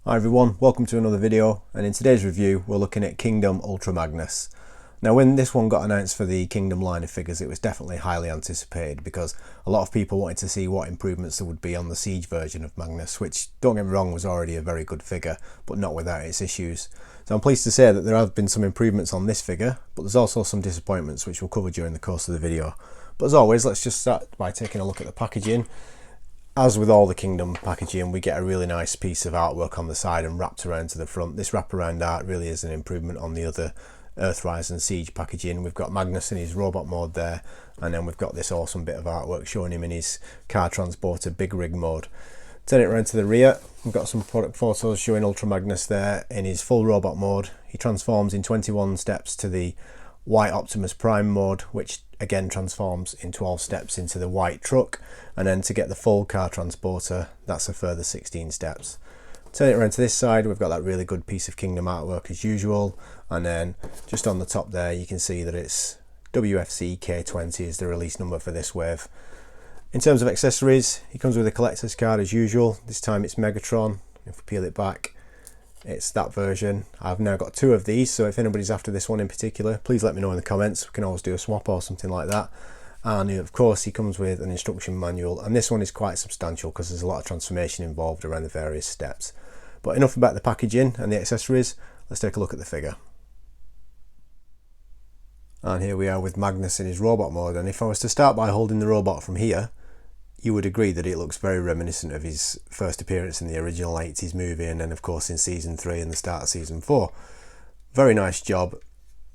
Hi everyone, welcome to another video, and in today's review we're looking at Kingdom ULTRA MAGNUS. Now when this one got announced for the Kingdom line of figures, it was definitely highly anticipated because a lot of people wanted to see what improvements there would be on the Siege version of Magnus, which, don't get me wrong, was already a very good figure, but not without its issues. So I'm pleased to say that there have been some improvements on this figure, but there's also some disappointments which we'll cover during the course of the video. But as always, let's just start by taking a look at the packaging. As with all the Kingdom packaging, we get a really nice piece of artwork on the side and wrapped around to the front. This wraparound art really is an improvement on the other Earthrise and Siege packaging. We've got Magnus in his robot mode there, and then we've got this awesome bit of artwork showing him in his car transporter big rig mode. Turn it around to the rear, we've got some product photos showing Ultra Magnus there in his full robot mode. He transforms in 21 steps to the white Optimus Prime mode, which again transforms in 12 steps into the white truck, and then to get the full car transporter, that's a further 16 steps. Turn it around to this side, we've got that really good piece of Kingdom artwork as usual, and then just on the top there you can see that it's WFC K20 is the release number for this wave. In terms of accessories, he comes with a collector's card as usual. This time it's Megatron. If we peel it back, it's that version. I've now got two of these, so if anybody's after this one in particular, please let me know in the comments. We can always do a swap or something like that. And of course he comes with an instruction manual, and this one is quite substantial because there's a lot of transformation involved around the various steps. But enough about the packaging and the accessories, let's take a look at the figure. And here we are with Magnus in his robot mode, and if I was to start by holding the robot from here, you would agree that it looks very reminiscent of his first appearance in the original 80s movie, and then of course in season 3 and the start of season 4. Very nice job.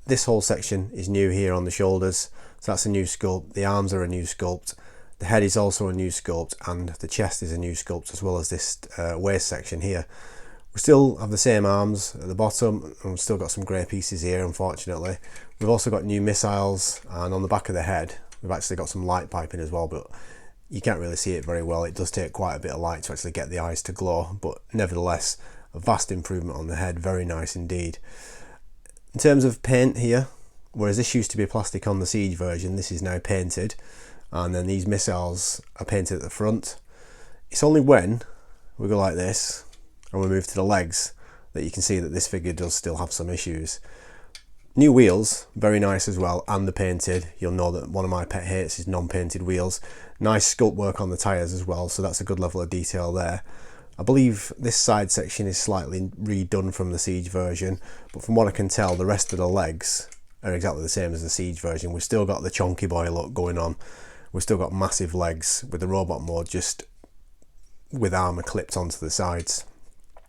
This whole section is new here on the shoulders, so that's a new sculpt. The arms are a new sculpt. The head is also a new sculpt, and the chest is a new sculpt, as well as this waist section here. We still have the same arms at the bottom, and we've still got some grey pieces here, unfortunately. We've also got new missiles, and on the back of the head we've actually got some light piping as well, but you can't really see it very well. It does take quite a bit of light to actually get the eyes to glow, but nevertheless a vast improvement on the head. Very nice indeed. In terms of paint here, whereas this used to be plastic on the Siege version, this is now painted, and then these missiles are painted at the front. It's only when we go like this and we move to the legs that you can see that this figure does still have some issues. New wheels, very nice as well, and the painted. You'll know that one of my pet hates is non-painted wheels. Nice sculpt work on the tyres as well, so that's a good level of detail there. I believe this side section is slightly redone from the Siege version, but from what I can tell, the rest of the legs are exactly the same as the Siege version. We've still got the chunky boy look going on. We've still got massive legs with the robot mode, just with armour clipped onto the sides.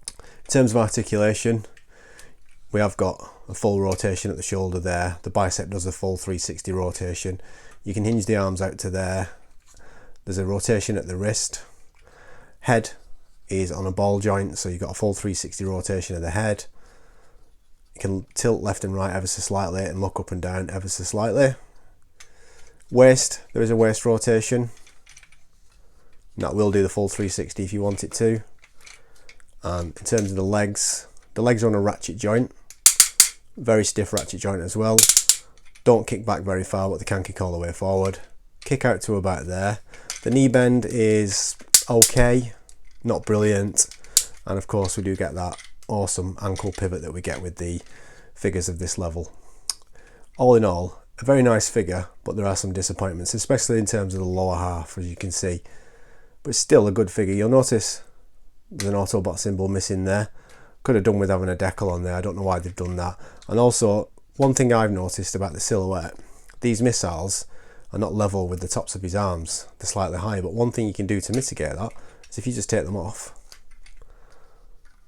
In terms of articulation, we have got a full rotation at the shoulder there. The bicep does a full 360 rotation. You can hinge the arms out to there. There's a rotation at the wrist. Head is on a ball joint, so you've got a full 360 rotation of the head. You can tilt left and right ever so slightly and look up and down ever so slightly. Waist, there is a waist rotation. And that will do the full 360 if you want it to. And in terms of the legs are on a ratchet joint. Very stiff ratchet joint as well. Don't kick back very far, but they can kick all the way forward. Kick out to about there. The knee bend is okay, not brilliant, and of course we do get that awesome ankle pivot that we get with the figures of this level. All in all, a very nice figure, but there are some disappointments, especially in terms of the lower half, as you can see. But it's still a good figure. You'll notice there's an Autobot symbol missing there. Could have done with having a decal on there. I don't know why they've done that. And also, one thing I've noticed about the silhouette, these missiles are not level with the tops of his arms. They're slightly higher, but one thing you can do to mitigate that is if you just take them off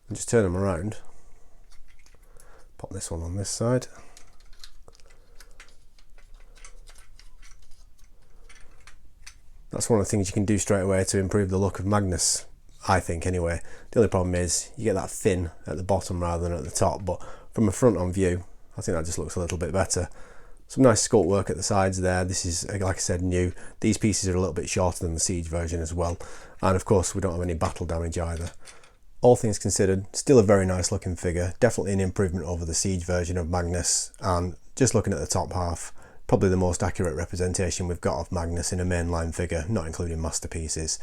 and just turn them around. Pop this one on this side. That's one of the things you can do straight away to improve the look of Magnus, I think anyway. The only problem is you get that fin at the bottom rather than at the top, but from a front on view I think that just looks a little bit better. Some nice sculpt work at the sides there. This is, like I said, new. These pieces are a little bit shorter than the Siege version as well, and of course we don't have any battle damage either. All things considered, still a very nice looking figure. Definitely an improvement over the Siege version of Magnus, and just looking at the top half, probably the most accurate representation we've got of Magnus in a mainline figure, not including masterpieces.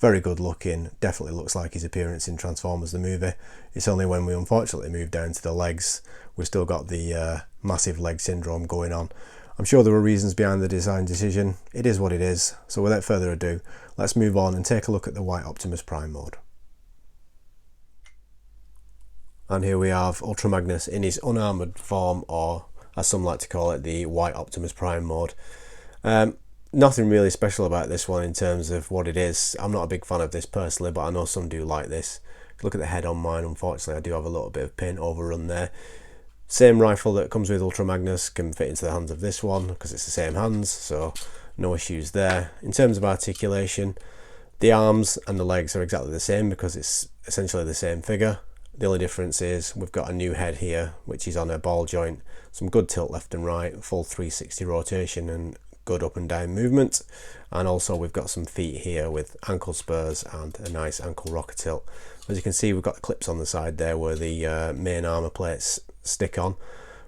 very good looking, definitely looks like his appearance in Transformers the movie. It's only when we unfortunately move down to the legs, we've still got the massive leg syndrome going on. I'm sure there were reasons behind the design decision. It is what it is. So without further ado, let's move on and take a look at the White Optimus Prime mode. And here we have Ultra Magnus in his unarmoured form, or as some like to call it, the White Optimus Prime mode. Nothing really special about this one in terms of what it is. I'm not a big fan of this personally, but I know some do like this. If you look at the head on mine, unfortunately I do have a little bit of paint overrun there. Same rifle that comes with Ultra Magnus can fit into the hands of this one because it's the same hands, so no issues there. In terms of articulation, the arms and the legs are exactly the same because it's essentially the same figure. The only difference is we've got a new head here, which is on a ball joint, some good tilt left and right, full 360 rotation and good up and down movement, and also we've got some feet here with ankle spurs and a nice ankle rocker tilt. As you can see, we've got clips on the side there where the main armor plates stick on,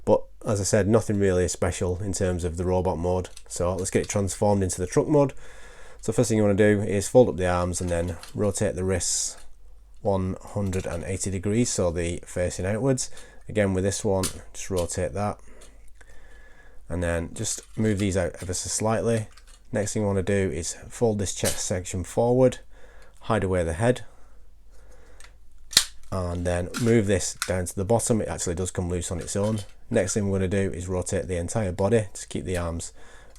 but as I said, nothing really special in terms of the robot mode. So let's get it transformed into the truck mode. So first thing you want to do is fold up the arms and then rotate the wrists 180 degrees, so they're facing outwards. Again with this one, just rotate that and then just move these out ever so slightly. Next thing you want to do is fold this chest section forward, hide away the head, and then move this down to the bottom. It actually does come loose on its own. Next thing we're going to do is rotate the entire body, just keep the arms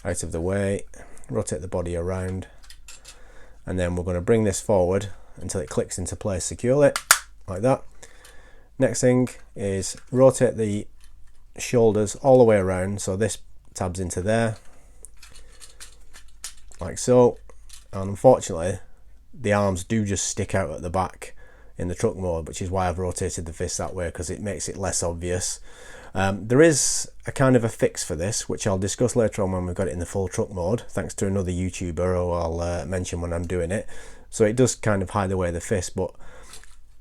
out of the way, rotate the body around, and then we're going to bring this forward until it clicks into place securely, like that. Next thing is rotate the shoulders all the way around, so this tabs into there, like so, and unfortunately the arms do just stick out at the back in the truck mode, which is why I've rotated the fist that way, because it makes it less obvious. There is a kind of a fix for this, which I'll discuss later on when we've got it in the full truck mode, thanks to another YouTuber who I'll mention when I'm doing it. So it does kind of hide away the fist, but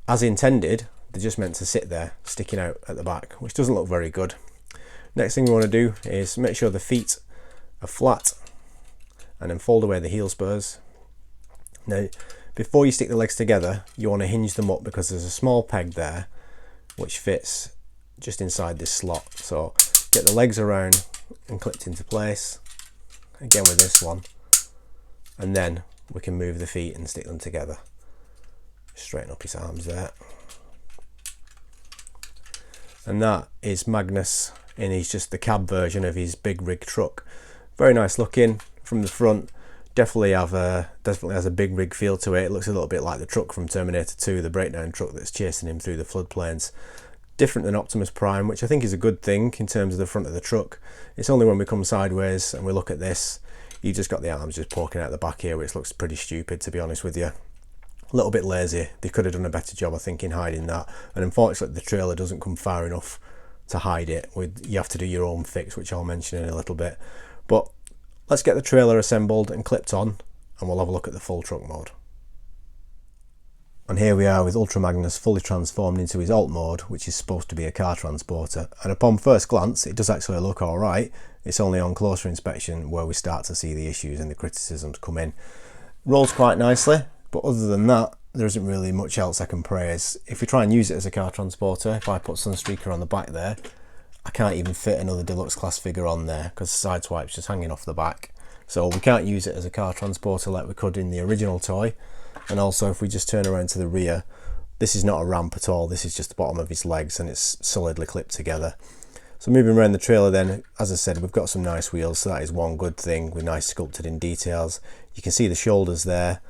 as intended, they're just meant to sit there sticking out at the back, which doesn't look very good. Next thing we want to do is make sure the feet are flat and then fold away the heel spurs. Now before you stick the legs together, you want to hinge them up because there's a small peg there which fits just inside this slot. So get the legs around and clipped into place, again with this one, and then we can move the feet and stick them together. Straighten up his arms there. And that is Magnus in his just the cab version of his big rig truck. Very nice looking from the front. Definitely has a big rig feel to it. It looks a little bit like the truck from Terminator 2, the breakdown truck that's chasing him through the floodplains. Different than Optimus Prime, which I think is a good thing in terms of the front of the truck. It's only when we come sideways and we look at this, you just got the arms just poking out the back here, which looks pretty stupid, to be honest with you. A little bit lazy. They could have done a better job, I think, in hiding that. And unfortunately, the trailer doesn't come far enough to hide it. You have to do your own fix, which I'll mention in a little bit. But let's get the trailer assembled and clipped on, and we'll have a look at the full truck mode. And here we are with Ultra Magnus fully transformed into his alt mode, which is supposed to be a car transporter. And upon first glance, it does actually look alright. It's only on closer inspection where we start to see the issues and the criticisms come in. Rolls quite nicely, but other than that, there isn't really much else I can praise. If we try and use it as a car transporter, if I put Sunstreaker on the back there, I can't even fit another deluxe class figure on there because the sideswipe's just hanging off the back. So we can't use it as a car transporter like we could in the original toy. And also if we just turn around to the rear, this is not a ramp at all, this is just the bottom of his legs and it's solidly clipped together. So moving around the trailer then, as I said, we've got some nice wheels, so that is one good thing, with nice sculpted in details. You can see the shoulders there,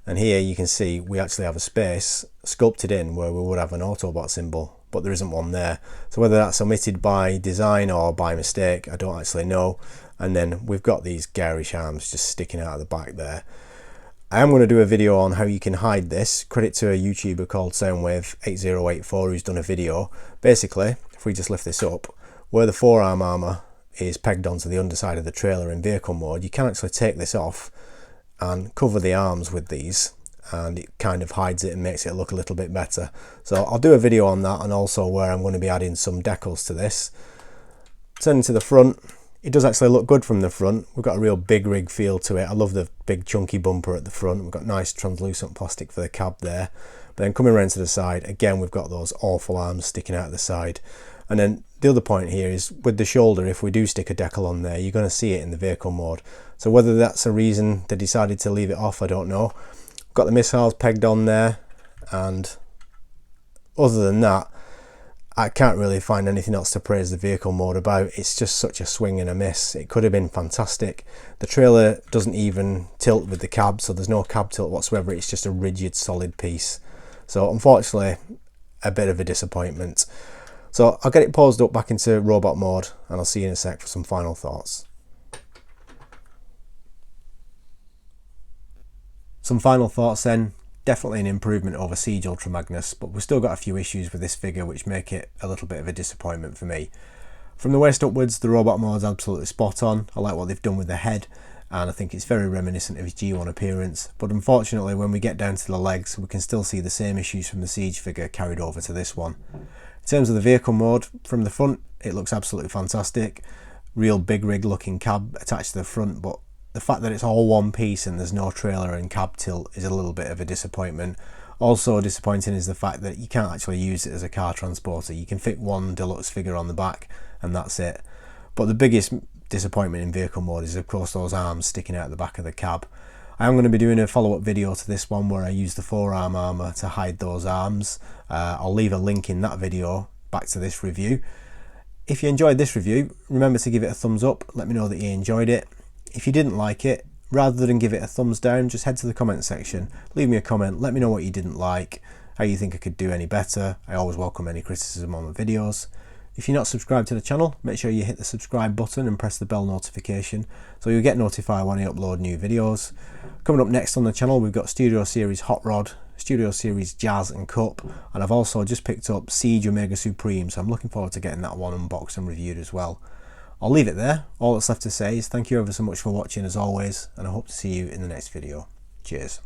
and here you can see we actually have a space sculpted in where we would have an Autobot symbol, but there isn't one there. So whether that's omitted by design or by mistake, I don't actually know. And then we've got these garish arms just sticking out of the back there. I am going to do a video on how you can hide this. Credit to a YouTuber called Soundwave8084 who's done a video. Basically, if we just lift this up, where the forearm armour is pegged onto the underside of the trailer in vehicle mode, you can actually take this off and cover the arms with these, and it kind of hides it and makes it look a little bit better. So I'll do a video on that, and also where I'm going to be adding some decals to this. Turning to the front, It does actually look good from the front. We've got a real big rig feel to it. I love the big chunky bumper at the front. We've got nice translucent plastic for the cab there. But then coming around to the side, again, we've got those awful arms sticking out the side. And then the other point here is with the shoulder, if we do stick a decal on there, you're going to see it in the vehicle mode. So whether that's a reason they decided to leave it off, I don't know. Got the missiles pegged on there, and other than that, I can't really find anything else to praise the vehicle mode about. It's just such a swing and a miss. It could have been fantastic. The trailer doesn't even tilt with the cab, so there's no cab tilt whatsoever. It's just a rigid, solid piece. So unfortunately, a bit of a disappointment. So I'll get it paused up back into robot mode, and I'll see you in a sec for some final thoughts. Some final thoughts then. Definitely an improvement over Siege Ultra Magnus, but we've still got a few issues with this figure which make it a little bit of a disappointment for me. From the waist upwards, the robot mode's absolutely spot on. I like what they've done with the head, and I think it's very reminiscent of his G1 appearance, but unfortunately when we get down to the legs, we can still see the same issues from the Siege figure carried over to this one. In terms of the vehicle mode, from the front, it looks absolutely fantastic. Real big rig looking cab attached to the front, but the fact that it's all one piece and there's no trailer and cab tilt is a little bit of a disappointment. Also disappointing is the fact that you can't actually use it as a car transporter. You can fit one deluxe figure on the back and that's it. But the biggest disappointment in vehicle mode is of course those arms sticking out the back of the cab. I am going to be doing a follow-up video to this one where I use the forearm armour to hide those arms. I'll leave a link in that video back to this review. If you enjoyed this review, remember to give it a thumbs up. Let me know that you enjoyed it. If you didn't like it, rather than give it a thumbs down, just head to the comment section, leave me a comment, let me know what you didn't like, how you think I could do any better. I always welcome any criticism on my videos. If you're not subscribed to the channel, make sure you hit the subscribe button and press the bell notification so you'll get notified when I upload new videos. Coming up next on the channel, we've got Studio Series Hot Rod, Studio Series Jazz and Cup, and I've also just picked up Siege Omega Supreme, so I'm looking forward to getting that one unboxed and reviewed as well. I'll leave it there. All that's left to say is thank you ever so much for watching as always, and I hope to see you in the next video. Cheers.